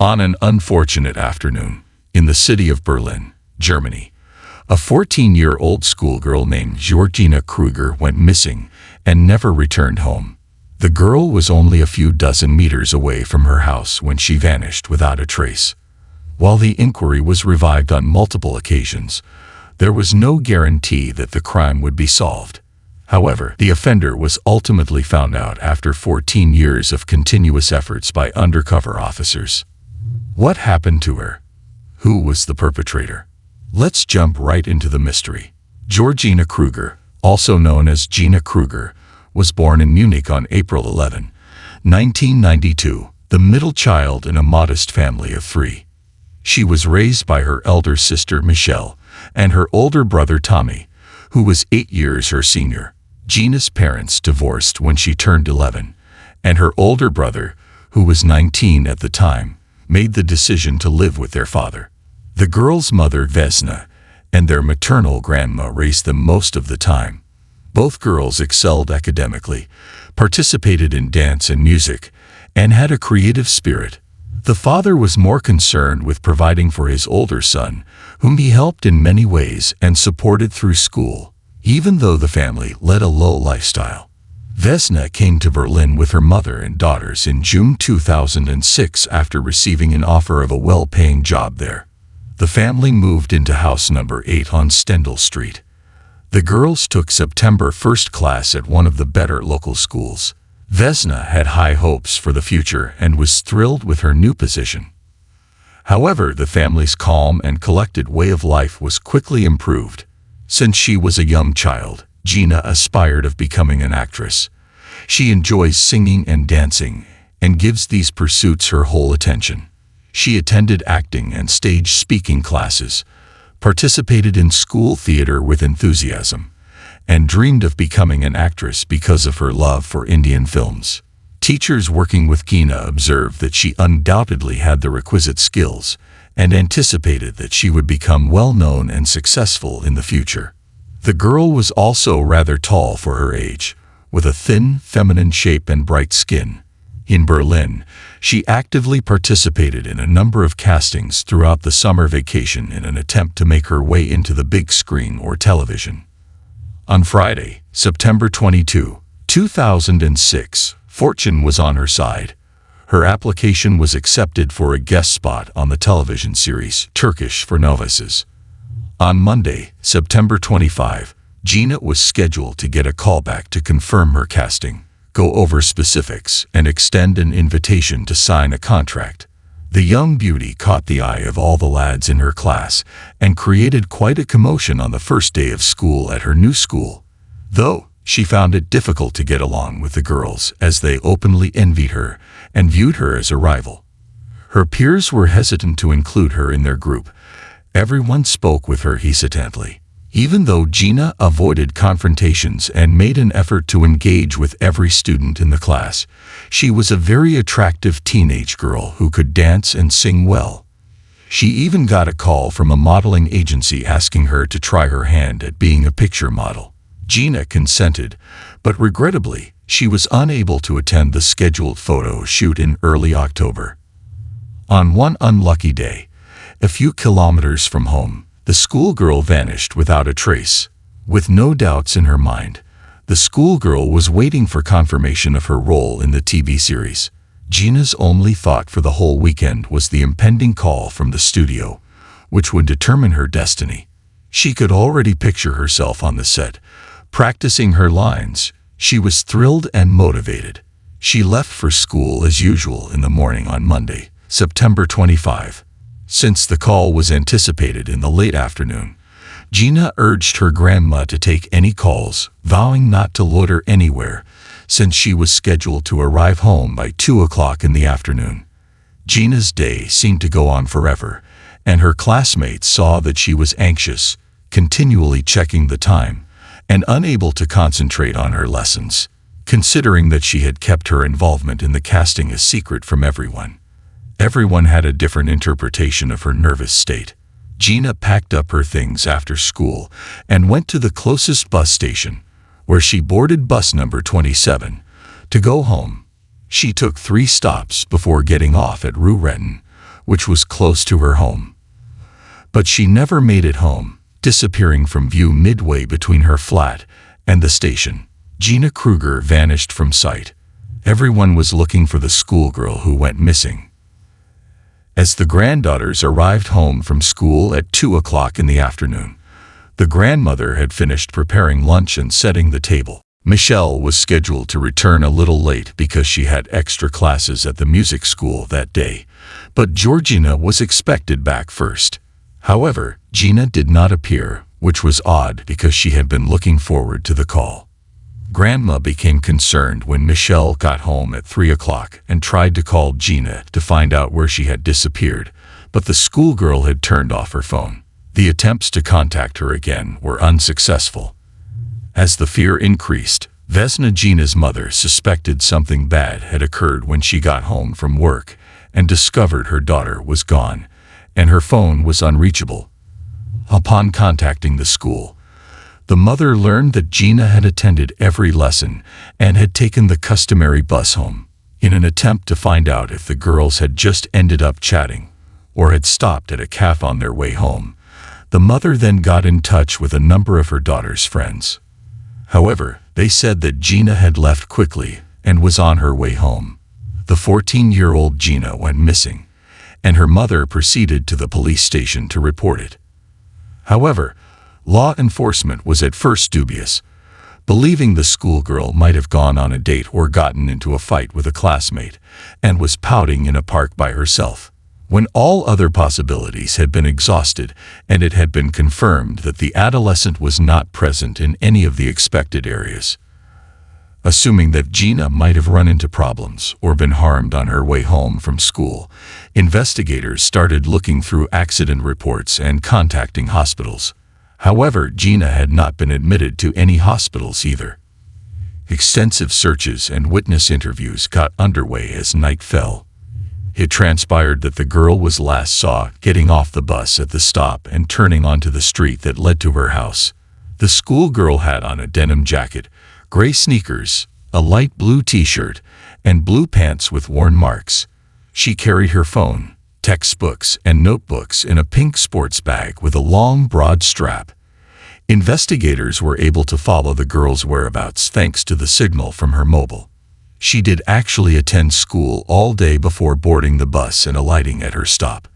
On an unfortunate afternoon, in the city of Berlin, Germany, a 14-year-old schoolgirl named Georgina Kruger went missing and never returned home. The girl was only a few dozen meters away from her house when she vanished without a trace. While the inquiry was revived on multiple occasions, there was no guarantee that the crime would be solved. However, the offender was ultimately found out after 14 years of continuous efforts by undercover officers. What happened to her? Who was the perpetrator? Let's jump right into the mystery. Georgina Kruger, also known as Gina Kruger, was born in Munich on April 11, 1992, the middle child in a modest family of 3. She was raised by her elder sister Michelle and her older brother Tommy, who was 8 years her senior. Gina's parents divorced when she turned 11, and her older brother, who was 19 at the time, made the decision to live with their father. The girl's mother, Vesna, and their maternal grandma raised them most of the time. Both girls excelled academically, participated in dance and music, and had a creative spirit. The father was more concerned with providing for his older son, whom he helped in many ways and supported through school, even though the family led a low lifestyle. Vesna came to Berlin with her mother and daughters in June 2006 after receiving an offer of a well-paying job there. The family moved into house number 8 on Stendal Street. The girls took September first class at one of the better local schools. Vesna had high hopes for the future and was thrilled with her new position. However, the family's calm and collected way of life was quickly improved. Since she was a young child, Gina aspired of becoming an actress. She enjoys singing and dancing and gives these pursuits her whole attention. She attended acting and stage speaking classes, participated in school theater with enthusiasm, and dreamed of becoming an actress because of her love for Indian films. Teachers working with Gina observed that she undoubtedly had the requisite skills and anticipated that she would become well-known and successful in the future. The girl was also rather tall for her age, with a thin, feminine shape and bright skin. In Berlin, she actively participated in a number of castings throughout the summer vacation in an attempt to make her way into the big screen or television. On Friday, September 22, 2006, fortune was on her side. Her application was accepted for a guest spot on the television series Turkish for Novices. On Monday, September 25, Gina was scheduled to get a callback to confirm her casting, go over specifics, and extend an invitation to sign a contract. The young beauty caught the eye of all the lads in her class and created quite a commotion on the first day of school at her new school. Though, she found it difficult to get along with the girls as they openly envied her and viewed her as a rival. Her peers were hesitant to include her in their group. Everyone spoke with her hesitantly. Even though Gina avoided confrontations and made an effort to engage with every student in the class, she was a very attractive teenage girl who could dance and sing well. She even got a call from a modeling agency asking her to try her hand at being a picture model. Gina consented, but regrettably, she was unable to attend the scheduled photo shoot in early October. On one unlucky day, a few kilometers from home, the schoolgirl vanished without a trace. With no doubts in her mind, the schoolgirl was waiting for confirmation of her role in the TV series. Gina's only thought for the whole weekend was the impending call from the studio, which would determine her destiny. She could already picture herself on the set, practicing her lines. She was thrilled and motivated. She left for school as usual in the morning on Monday, September 25. Since the call was anticipated in the late afternoon, Gina urged her grandma to take any calls, vowing not to loiter anywhere, since she was scheduled to arrive home by 2 o'clock in the afternoon. Gina's day seemed to go on forever, and her classmates saw that she was anxious, continually checking the time, and unable to concentrate on her lessons, considering that she had kept her involvement in the casting a secret from everyone. Everyone had a different interpretation of her nervous state. Gina packed up her things after school and went to the closest bus station, where she boarded bus number 27 to go home. She took 3 stops before getting off at Rue Retten, which was close to her home. But she never made it home, disappearing from view midway between her flat and the station. Gina Kruger vanished from sight. Everyone was looking for the schoolgirl who went missing. As the granddaughters arrived home from school at 2 o'clock in the afternoon, the grandmother had finished preparing lunch and setting the table. Michelle was scheduled to return a little late because she had extra classes at the music school that day, but Georgina was expected back first. However, Gina did not appear, which was odd because she had been looking forward to the call. Grandma became concerned when Michelle got home at 3 o'clock and tried to call Gina to find out where she had disappeared, but the schoolgirl had turned off her phone. The attempts to contact her again were unsuccessful. As the fear increased, Vesna, Gina's mother, suspected something bad had occurred when she got home from work and discovered her daughter was gone and her phone was unreachable. Upon contacting the school, the mother learned that Gina had attended every lesson and had taken the customary bus home. In an attempt to find out if the girls had just ended up chatting or had stopped at a cafe on their way home, the mother then got in touch with a number of her daughter's friends. However, they said that Gina had left quickly and was on her way home. The 14-year-old Gina went missing, and her mother proceeded to the police station to report it. However, law enforcement was at first dubious, believing the schoolgirl might have gone on a date or gotten into a fight with a classmate and was pouting in a park by herself. When all other possibilities had been exhausted and it had been confirmed that the adolescent was not present in any of the expected areas. Assuming that Gina might have run into problems or been harmed on her way home from school, investigators started looking through accident reports and contacting hospitals. However, Gina had not been admitted to any hospitals either. Extensive searches and witness interviews got underway as night fell. It transpired that the girl was last saw getting off the bus at the stop and turning onto the street that led to her house. The schoolgirl had on a denim jacket, gray sneakers, a light blue t-shirt, and blue pants with worn marks. She carried her phone, textbooks, and notebooks in a pink sports bag with a long, broad strap. Investigators were able to follow the girl's whereabouts thanks to the signal from her mobile. She did actually attend school all day before boarding the bus and alighting at her stop.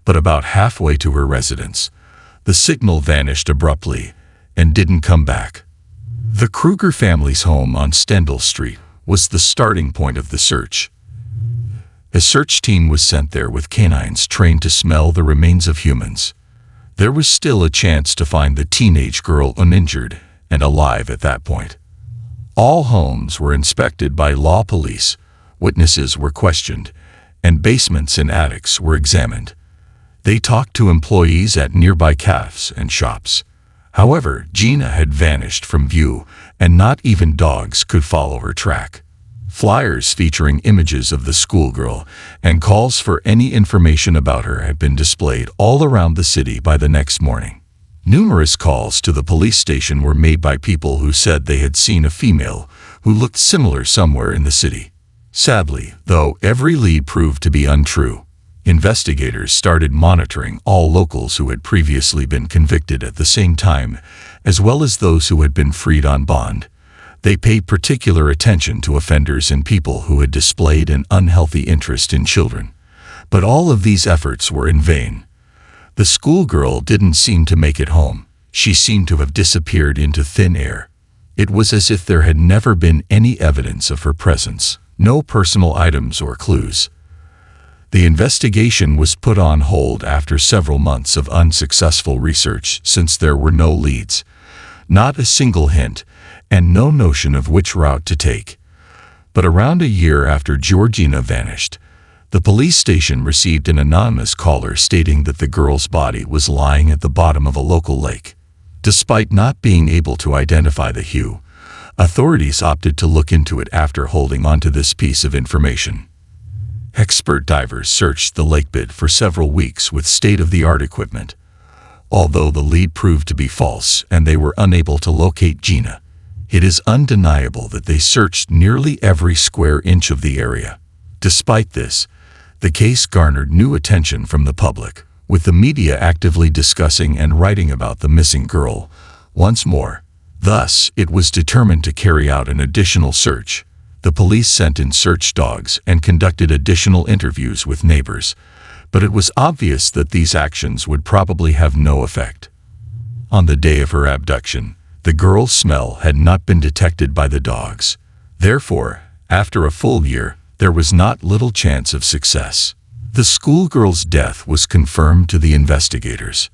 But about halfway to her residence, the signal vanished abruptly and didn't come back. The Kruger family's home on Stendhal Street was the starting point of the search. A search team was sent there with canines trained to smell the remains of humans. There was still a chance to find the teenage girl uninjured and alive at that point. All homes were inspected by law police, witnesses were questioned, and basements and attics were examined. They talked to employees at nearby cafes and shops. However, Gina had vanished from view, and not even dogs could follow her track. Flyers featuring images of the schoolgirl and calls for any information about her had been displayed all around the city by the next morning. Numerous calls to the police station were made by people who said they had seen a female who looked similar somewhere in the city. Sadly, though, every lead proved to be untrue. Investigators started monitoring all locals who had previously been convicted at the same time, as well as those who had been freed on bond. They paid particular attention to offenders and people who had displayed an unhealthy interest in children. But all of these efforts were in vain. The schoolgirl didn't seem to make it home. She seemed to have disappeared into thin air. It was as if there had never been any evidence of her presence, no personal items or clues. The investigation was put on hold after several months of unsuccessful research since there were no leads, not a single hint, and no notion of which route to take. But around a year after Georgina vanished, the police station received an anonymous caller stating that the girl's body was lying at the bottom of a local lake. Despite not being able to identify the hue, authorities opted to look into it after holding onto this piece of information. Expert divers searched the lakebed for several weeks with state-of-the-art equipment. Although the lead proved to be false and they were unable to locate Gina, it is undeniable that they searched nearly every square inch of the area. Despite this, The case garnered new attention from the public, with the media actively discussing and writing about the missing girl once more. Thus, it was determined to carry out an additional search. The police sent in search dogs and conducted additional interviews with neighbors, but it was obvious that these actions would probably have no effect. On the day of her abduction, the girl's smell had not been detected by the dogs. Therefore, after a full year, there was not little chance of success. The schoolgirl's death was confirmed to the investigators.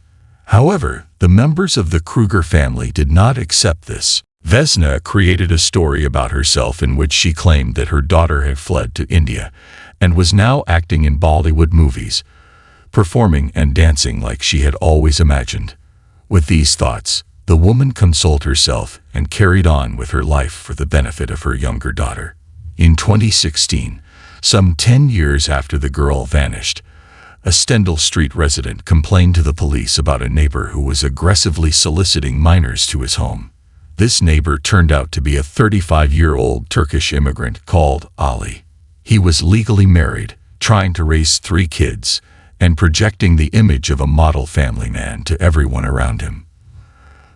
However, the members of the Kruger family did not accept this. Vesna created a story about herself in which she claimed that her daughter had fled to India and was now acting in Bollywood movies, performing and dancing like she had always imagined. With these thoughts, the woman consoled herself and carried on with her life for the benefit of her younger daughter. In 2016, some 10 years after the girl vanished, a Stendal Street resident complained to the police about a neighbor who was aggressively soliciting minors to his home. This neighbor turned out to be a 35-year-old Turkish immigrant called Ali. He was legally married, trying to raise 3 kids, and projecting the image of a model family man to everyone around him.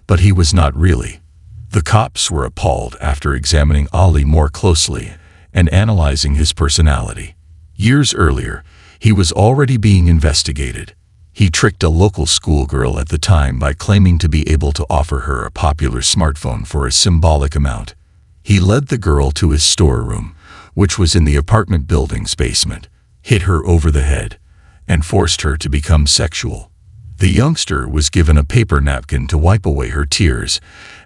But he was not really. The cops were appalled after examining Ali more closely and analyzing his personality. Years earlier, he was already being investigated. He tricked a local schoolgirl at the time by claiming to be able to offer her a popular smartphone for a symbolic amount. He led the girl to his storeroom, which was in the apartment building's basement, hit her over the head, and forced her to become sexual. The youngster was given a paper napkin to wipe away her tears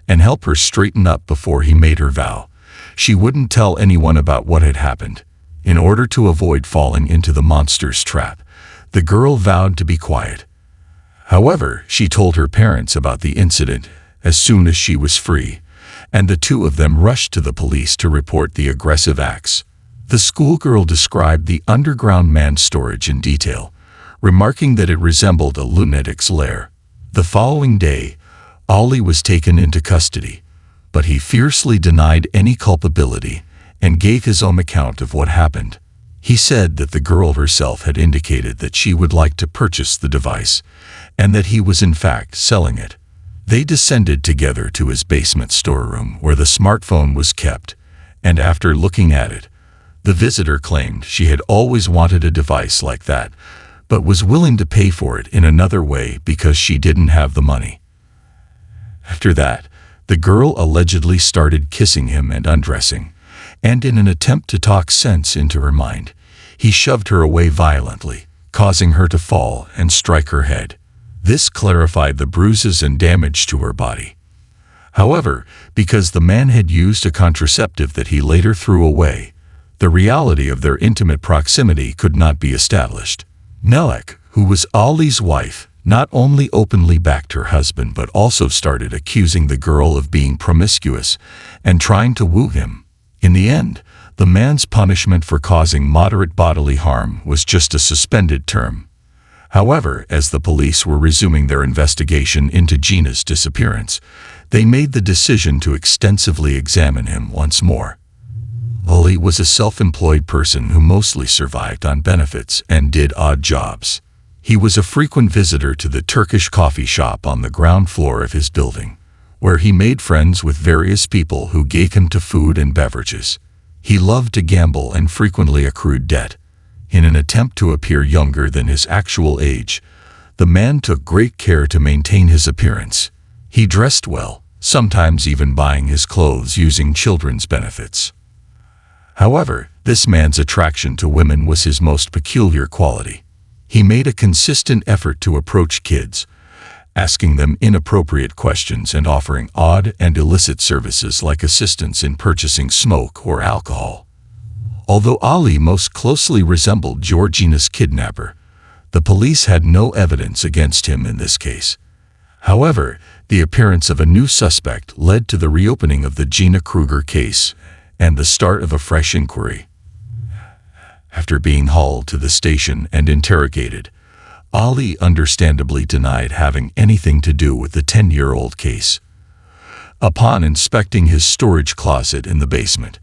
and help her straighten up before he made her vow she wouldn't tell anyone about what had happened. In order to avoid falling into the monster's trap, the girl vowed to be quiet. However, she told her parents about the incident as soon as she was free, and the two of them rushed to the police to report the aggressive acts. The schoolgirl described the underground man storage in detail, remarking that it resembled a lunatic's lair. The following day, Ali was taken into custody, but he fiercely denied any culpability and gave his own account of what happened. He said that the girl herself had indicated that she would like to purchase the device, and that he was in fact selling it. They descended together to his basement storeroom where the smartphone was kept, and after looking at it, the visitor claimed she had always wanted a device like that, but was willing to pay for it in another way because she didn't have the money. After that, the girl allegedly started kissing him and undressing, and in an attempt to talk sense into her mind, he shoved her away violently, causing her to fall and strike her head. This clarified the bruises and damage to her body. However, because the man had used a contraceptive that he later threw away, the reality of their intimate proximity could not be established. Melek, who was Ali's wife, not only openly backed her husband but also started accusing the girl of being promiscuous and trying to woo him. In the end, the man's punishment for causing moderate bodily harm was just a suspended term. However, as the police were resuming their investigation into Gina's disappearance, they made the decision to extensively examine him once more. Ali was a self-employed person who mostly survived on benefits and did odd jobs. He was a frequent visitor to the Turkish coffee shop on the ground floor of his building, where he made friends with various people who gave him to food and beverages. He loved to gamble and frequently accrued debt. In an attempt to appear younger than his actual age, the man took great care to maintain his appearance. He dressed well, sometimes even buying his clothes using children's benefits. However, this man's attraction to women was his most peculiar quality. He made a consistent effort to approach kids, asking them inappropriate questions and offering odd and illicit services like assistance in purchasing smoke or alcohol. Although Ali most closely resembled Georgina's kidnapper, the police had no evidence against him in this case. However, the appearance of a new suspect led to the reopening of the Gina Kruger case and the start of a fresh inquiry. After being hauled to the station and interrogated, Ali understandably denied having anything to do with the 10-year-old case. Upon inspecting his storage closet in the basement,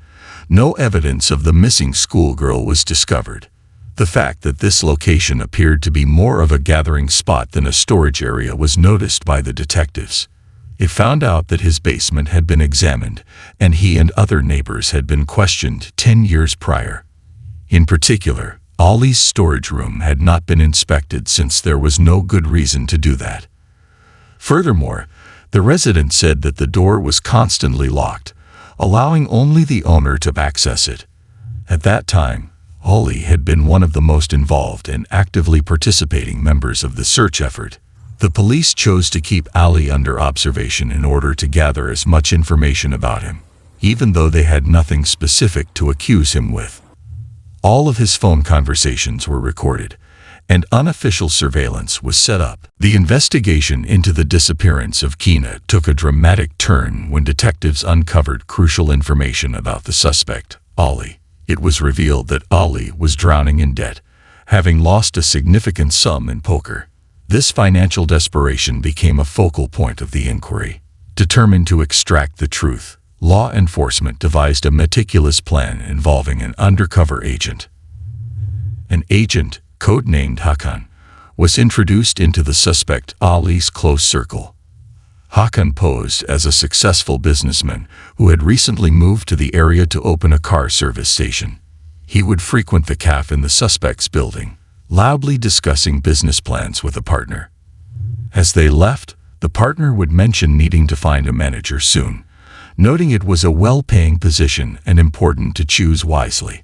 no evidence of the missing schoolgirl was discovered. The fact that this location appeared to be more of a gathering spot than a storage area was noticed by the detectives. It found out that his basement had been examined, and he and other neighbors had been questioned 10 years prior. In particular, Ali's storage room had not been inspected since there was no good reason to do that. Furthermore, the resident said that the door was constantly locked, allowing only the owner to access it. At that time, Ali had been one of the most involved and actively participating members of the search effort. The police chose to keep Ali under observation in order to gather as much information about him, even though they had nothing specific to accuse him with. All of his phone conversations were recorded, and unofficial surveillance was set up. The investigation into the disappearance of Kina took a dramatic turn when detectives uncovered crucial information about the suspect, Ali. It was revealed that Ali was drowning in debt, having lost a significant sum in poker. This financial desperation became a focal point of the inquiry. Determined to extract the truth, law enforcement devised a meticulous plan involving an undercover agent. An agent, codenamed Hakan, was introduced into the suspect Ali's close circle. Hakan posed as a successful businessman who had recently moved to the area to open a car service station. He would frequent the cafe in the suspect's building, loudly discussing business plans with a partner. As they left, the partner would mention needing to find a manager soon, noting it was a well-paying position and important to choose wisely.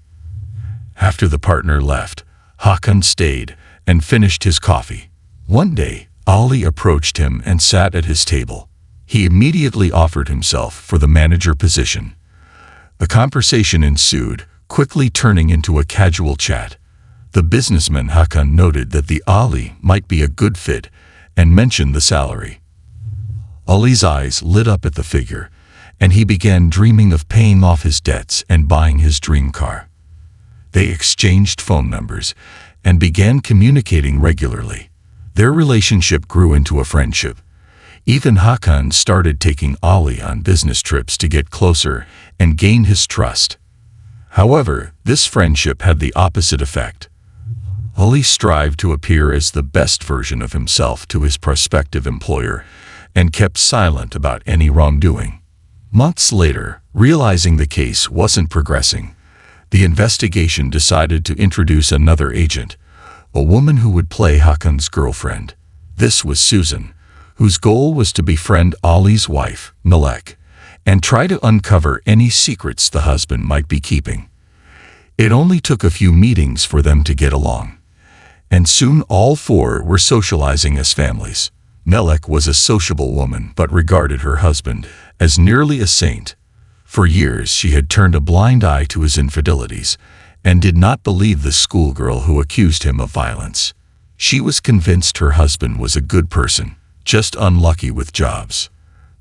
After the partner left, Hakan stayed and finished his coffee. One day, Ali approached him and sat at his table. He immediately offered himself for the manager position. A conversation ensued, quickly turning into a casual chat. The businessman Hakan noted that the Ali might be a good fit and mentioned the salary. Ali's eyes lit up at the figure, and he began dreaming of paying off his debts and buying his dream car. They exchanged phone numbers and began communicating regularly. Their relationship grew into a friendship. Even Hakan started taking Ali on business trips to get closer and gain his trust. However, this friendship had the opposite effect. Ali strived to appear as the best version of himself to his prospective employer and kept silent about any wrongdoing. Months later, realizing the case wasn't progressing, the investigation decided to introduce another agent, a woman who would play Hakan's girlfriend. This was Susan, whose goal was to befriend Ali's wife, Melek, and try to uncover any secrets the husband might be keeping. It only took a few meetings for them to get along, and soon all four were socializing as families. Melek was a sociable woman but regarded her husband as nearly a saint. For years she had turned a blind eye to his infidelities and did not believe the schoolgirl who accused him of violence. She was convinced her husband was a good person, just unlucky with jobs.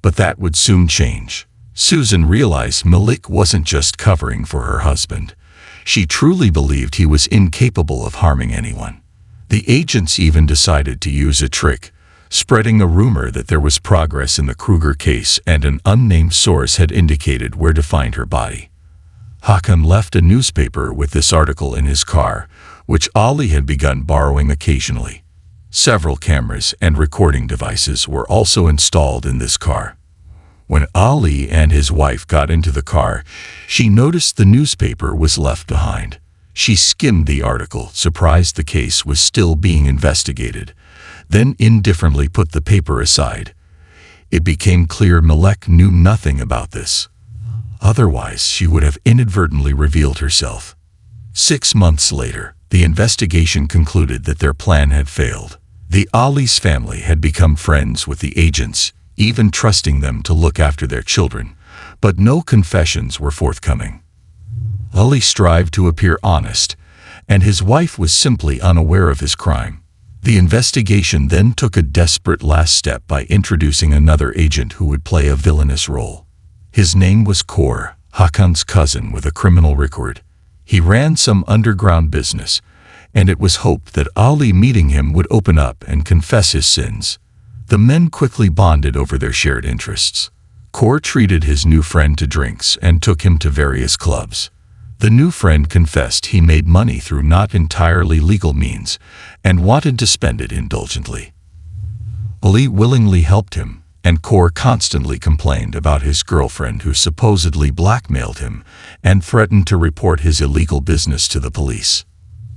But that would soon change. Susan realized Melek wasn't just covering for her husband. She truly believed he was incapable of harming anyone. The agents even decided to use a trick, spreading a rumor that there was progress in the Kruger case and an unnamed source had indicated where to find her body. Hakan left a newspaper with this article in his car, which Ali had begun borrowing occasionally. Several cameras and recording devices were also installed in this car. When Ali and his wife got into the car, she noticed the newspaper was left behind. She skimmed the article, surprised the case was still being investigated, then indifferently put the paper aside. It became clear Melek knew nothing about this. Otherwise, she would have inadvertently revealed herself. 6 months later, the investigation concluded that their plan had failed. The Ali's family had become friends with the agents, even trusting them to look after their children, but no confessions were forthcoming. Ali strived to appear honest, and his wife was simply unaware of his crime. The investigation then took a desperate last step by introducing another agent who would play a villainous role. His name was Kor, Hakan's cousin with a criminal record. He ran some underground business, and it was hoped that Ali meeting him would open up and confess his sins. The men quickly bonded over their shared interests. Kor treated his new friend to drinks and took him to various clubs. The new friend confessed he made money through not entirely legal means and wanted to spend it indulgently. Ali willingly helped him, and Kaur constantly complained about his girlfriend who supposedly blackmailed him and threatened to report his illegal business to the police.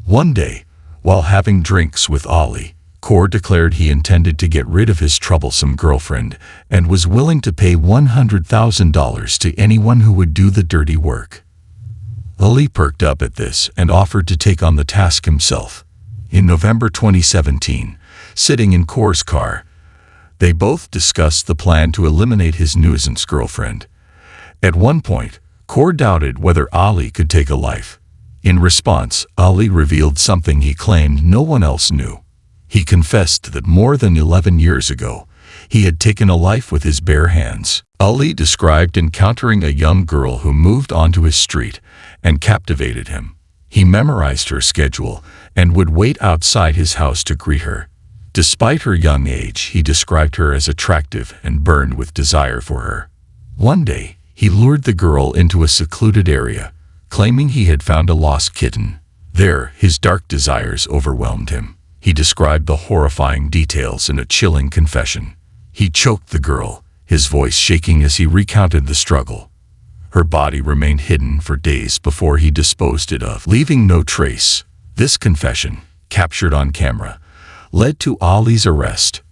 One day, while having drinks with Ali, Kaur declared he intended to get rid of his troublesome girlfriend and was willing to pay $100,000 to anyone who would do the dirty work. Ali perked up at this and offered to take on the task himself. In November 2017, sitting in Kaur's car, they both discussed the plan to eliminate his nuisance girlfriend. At one point, Kaur doubted whether Ali could take a life. In response, Ali revealed something he claimed no one else knew. He confessed that more than 11 years ago, he had taken a life with his bare hands. Ali described encountering a young girl who moved onto his street and captivated him. He memorized her schedule and would wait outside his house to greet her. Despite her young age, he described her as attractive and burned with desire for her. One day, he lured the girl into a secluded area, claiming he had found a lost kitten. There, his dark desires overwhelmed him. He described the horrifying details in a chilling confession. He choked the girl, his voice shaking as he recounted the struggle. Her body remained hidden for days before he disposed it of, leaving no trace. This confession, captured on camera, led to Ali's arrest.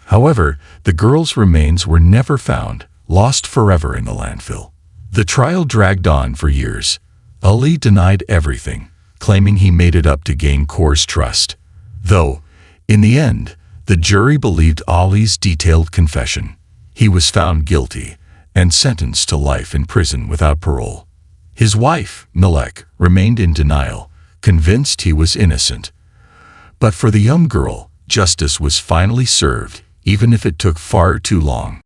However, the girl's remains were never found, lost forever in the landfill. The trial dragged on for years. Ali denied everything, claiming he made it up to gain Kaur's trust. Though, in the end, the jury believed Ali's detailed confession. He was found guilty and sentenced to life in prison without parole. His wife, Malek, remained in denial, convinced he was innocent. But for the young girl, justice was finally served, even if it took far too long.